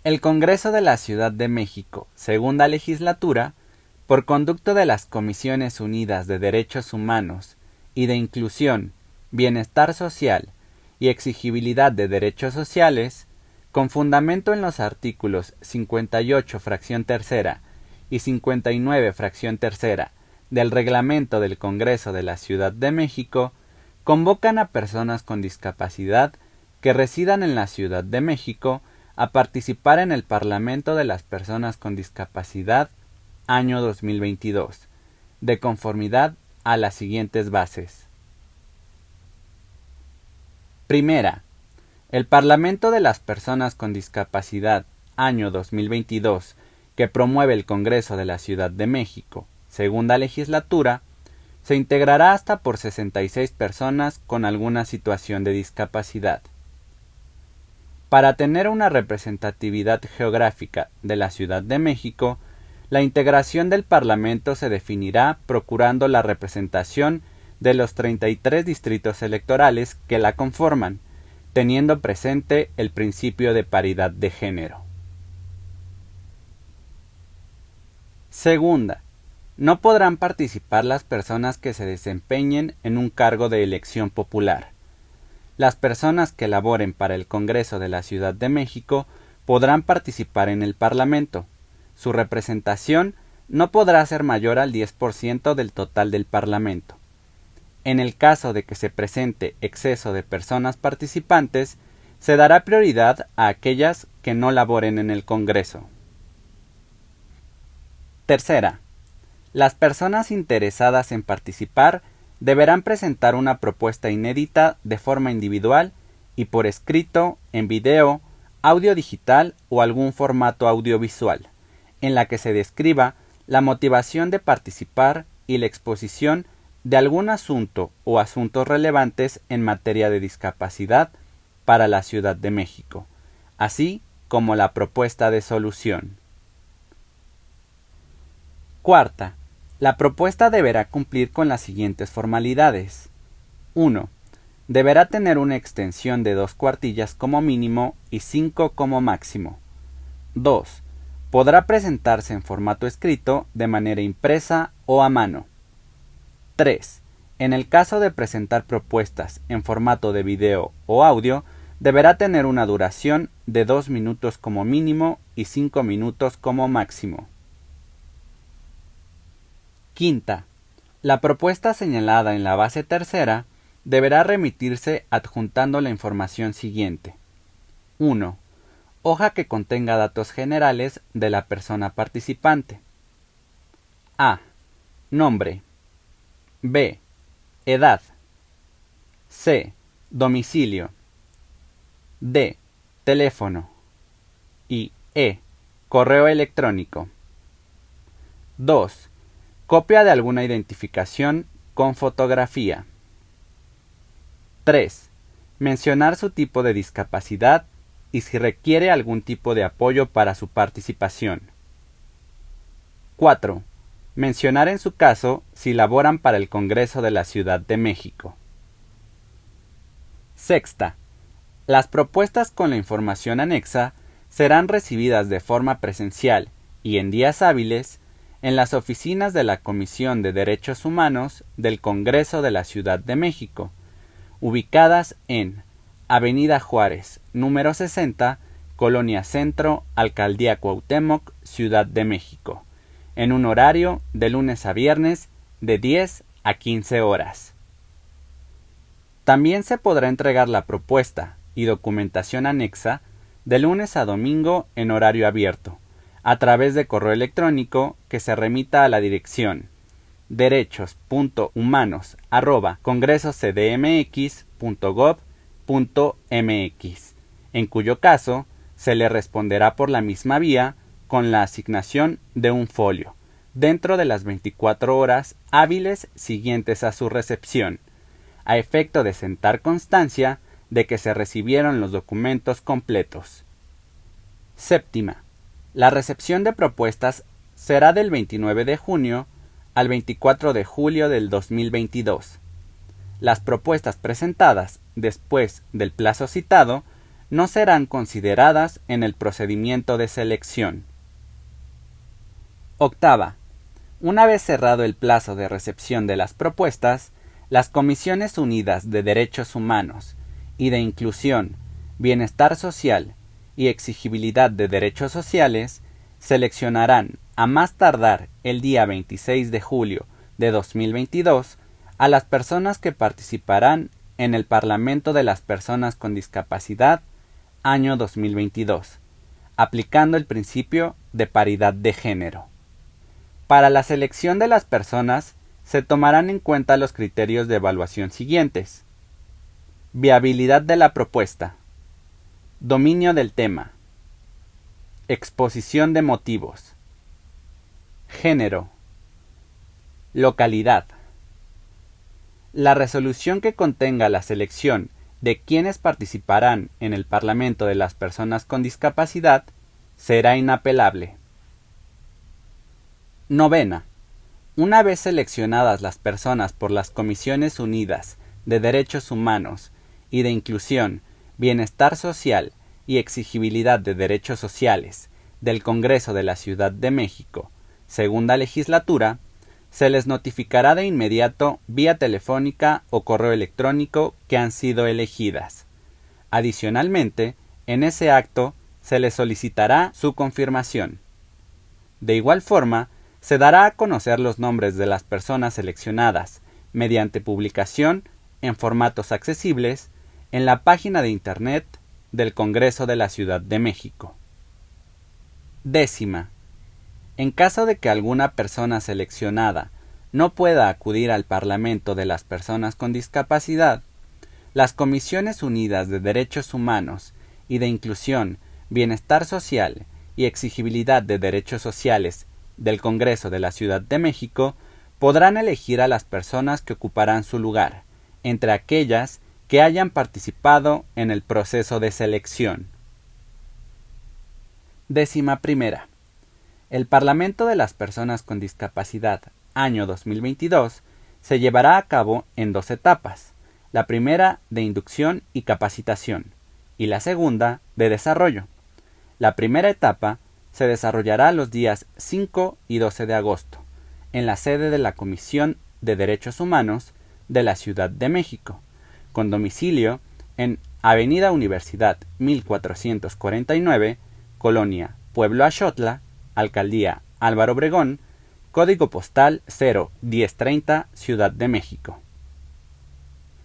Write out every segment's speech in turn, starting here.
El Congreso de la Ciudad de México, Segunda Legislatura, por conducto de las Comisiones Unidas de Derechos Humanos y de Inclusión, Bienestar Social y Exigibilidad de Derechos Sociales, con fundamento en los artículos 58 fracción tercera y 59 fracción tercera del Reglamento del Congreso de la Ciudad de México, convocan a personas con discapacidad que residan en la Ciudad de México a participar en el Parlamento de las Personas con Discapacidad año 2022, de conformidad a las siguientes bases. Primera, el Parlamento de las Personas con Discapacidad año 2022, que promueve el Congreso de la Ciudad de México, Segunda Legislatura, se integrará hasta por 66 personas con alguna situación de discapacidad. Para tener una representatividad geográfica de la Ciudad de México, la integración del Parlamento se definirá procurando la representación de los 33 distritos electorales que la conforman, teniendo presente el principio de paridad de género. Segunda, no podrán participar las personas que se desempeñen en un cargo de elección popular. Las personas que laboren para el Congreso de la Ciudad de México podrán participar en el Parlamento. Su representación no podrá ser mayor al 10% del total del Parlamento. En el caso de que se presente exceso de personas participantes, se dará prioridad a aquellas que no laboren en el Congreso. Tercera, las personas interesadas en participar deberán presentar una propuesta inédita de forma individual y por escrito, en video, audio digital o algún formato audiovisual, en la que se describa la motivación de participar y la exposición de algún asunto o asuntos relevantes en materia de discapacidad para la Ciudad de México, así como la propuesta de solución. Cuarta, la propuesta deberá cumplir con las siguientes formalidades. 1. Deberá tener una extensión de 2 cuartillas como mínimo y 5 como máximo. 2. Podrá presentarse en formato escrito de manera impresa o a mano. 3. En el caso de presentar propuestas en formato de video o audio, deberá tener una duración de 2 minutos como mínimo y 5 minutos como máximo. Quinta, la propuesta señalada en la base tercera deberá remitirse adjuntando la información siguiente. 1. Hoja que contenga datos generales de la persona participante. A. Nombre. B. Edad. C. Domicilio. D. Teléfono. Y E. Correo electrónico. 2. Copia de alguna identificación con fotografía. 3. Mencionar su tipo de discapacidad y si requiere algún tipo de apoyo para su participación. 4. Mencionar en su caso si laboran para el Congreso de la Ciudad de México. Sexta. Las propuestas con la información anexa serán recibidas de forma presencial y en días hábiles en las oficinas de la Comisión de Derechos Humanos del Congreso de la Ciudad de México, ubicadas en Avenida Juárez, número 60, Colonia Centro, Alcaldía Cuauhtémoc, Ciudad de México, en un horario de lunes a viernes de 10 a 15 horas. También se podrá entregar la propuesta y documentación anexa de lunes a domingo en horario abierto, a través de correo electrónico que se remita a la dirección derechos.humanos@congresocdmx.gov.mx, en cuyo caso se le responderá por la misma vía con la asignación de un folio, dentro de las 24 horas hábiles siguientes a su recepción, a efecto de sentar constancia de que se recibieron los documentos completos. Séptima. La recepción de propuestas será del 29 de junio al 24 de julio del 2022. Las propuestas presentadas después del plazo citado no serán consideradas en el procedimiento de selección. Octava. Una vez cerrado el plazo de recepción de las propuestas, las Comisiones Unidas de Derechos Humanos y de Inclusión, Bienestar Social y Exigibilidad de Derechos Sociales seleccionarán a más tardar el día 26 de julio de 2022 a las personas que participarán en el Parlamento de las Personas con Discapacidad año 2022, aplicando el principio de paridad de género. Para la selección de las personas se tomarán en cuenta los criterios de evaluación siguientes: viabilidad de la propuesta, dominio del tema, exposición de motivos, género, localidad. La resolución que contenga la selección de quienes participarán en el Parlamento de las Personas con Discapacidad será inapelable. Novena. Una vez seleccionadas las personas por las Comisiones Unidas de Derechos Humanos y de Inclusión, Bienestar Social y Exigibilidad de Derechos Sociales del Congreso de la Ciudad de México, segunda legislatura, se les notificará de inmediato vía telefónica o correo electrónico que han sido elegidas. Adicionalmente, en ese acto se les solicitará su confirmación. De igual forma, se dará a conocer los nombres de las personas seleccionadas mediante publicación en formatos accesibles en la página de Internet del Congreso de la Ciudad de México. Décima. En caso de que alguna persona seleccionada no pueda acudir al Parlamento de las Personas con Discapacidad, las Comisiones Unidas de Derechos Humanos y de Inclusión, Bienestar Social y Exigibilidad de Derechos Sociales del Congreso de la Ciudad de México podrán elegir a las personas que ocuparán su lugar, entre aquellas que hayan participado en el proceso de selección. 11. El Parlamento de las Personas con Discapacidad, año 2022, se llevará a cabo en 2 etapas, la primera de inducción y capacitación, y la segunda de desarrollo. La primera etapa se desarrollará los días 5 y 12 de agosto, en la sede de la Comisión de Derechos Humanos de la Ciudad de México, con domicilio en Avenida Universidad 1449, Colonia Pueblo Axotla, Alcaldía Álvaro Obregón, Código Postal 01030, Ciudad de México.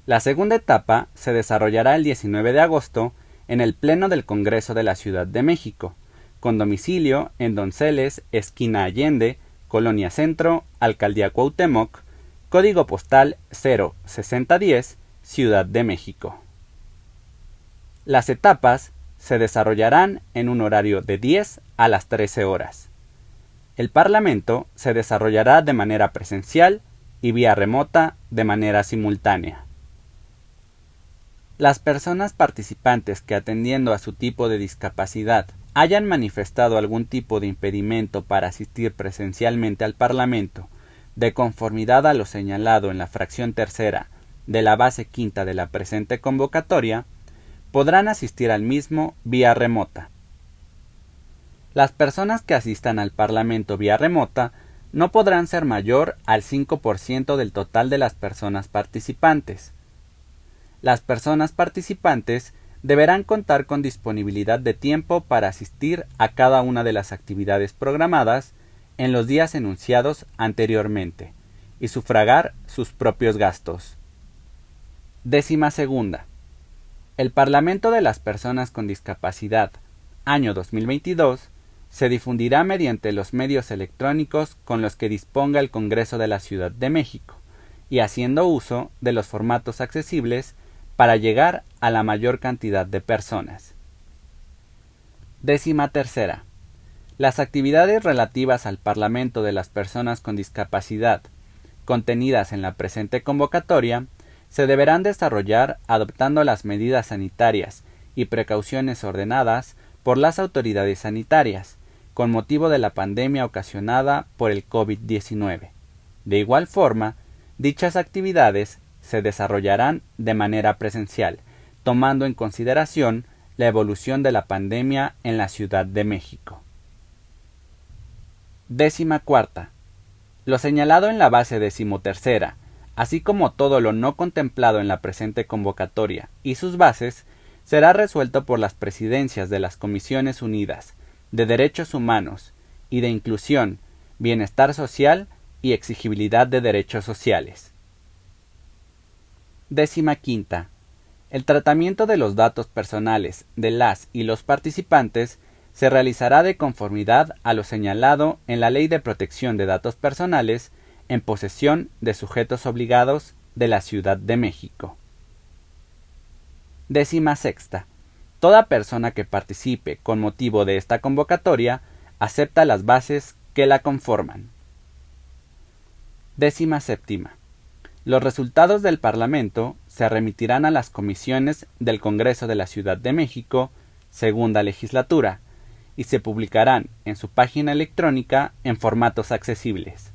La segunda etapa se desarrollará el 19 de agosto en el Pleno del Congreso de la Ciudad de México, con domicilio en Donceles, esquina Allende, Colonia Centro, Alcaldía Cuauhtémoc, Código Postal 06010, Ciudad de México. Las etapas se desarrollarán en un horario de 10 a las 13 horas. El Parlamento se desarrollará de manera presencial y vía remota de manera simultánea. Las personas participantes que, atendiendo a su tipo de discapacidad, hayan manifestado algún tipo de impedimento para asistir presencialmente al Parlamento, de conformidad a lo señalado en la fracción tercera de la base quinta de la presente convocatoria, podrán asistir al mismo vía remota. Las personas que asistan al Parlamento vía remota no podrán ser mayor al 5% del total de las personas participantes. Las personas participantes deberán contar con disponibilidad de tiempo para asistir a cada una de las actividades programadas en los días enunciados anteriormente y sufragar sus propios gastos. 12. El Parlamento de las Personas con Discapacidad, año 2022, se difundirá mediante los medios electrónicos con los que disponga el Congreso de la Ciudad de México y haciendo uso de los formatos accesibles para llegar a la mayor cantidad de personas. 13. Las actividades relativas al Parlamento de las Personas con Discapacidad, contenidas en la presente convocatoria, se deberán desarrollar adoptando las medidas sanitarias y precauciones ordenadas por las autoridades sanitarias, con motivo de la pandemia ocasionada por el COVID-19. De igual forma, dichas actividades se desarrollarán de manera presencial, tomando en consideración la evolución de la pandemia en la Ciudad de México. 14. Lo señalado en la base 13, así como todo lo no contemplado en la presente convocatoria y sus bases, será resuelto por las presidencias de las Comisiones Unidas de Derechos Humanos y de Inclusión, Bienestar Social y Exigibilidad de Derechos Sociales. 15. El tratamiento de los datos personales de las y los participantes se realizará de conformidad a lo señalado en la Ley de Protección de Datos Personales en posesión de sujetos obligados de la Ciudad de México. 16. Toda persona que participe con motivo de esta convocatoria acepta las bases que la conforman. 17. Los resultados del Parlamento se remitirán a las comisiones del Congreso de la Ciudad de México, segunda legislatura, y se publicarán en su página electrónica en formatos accesibles.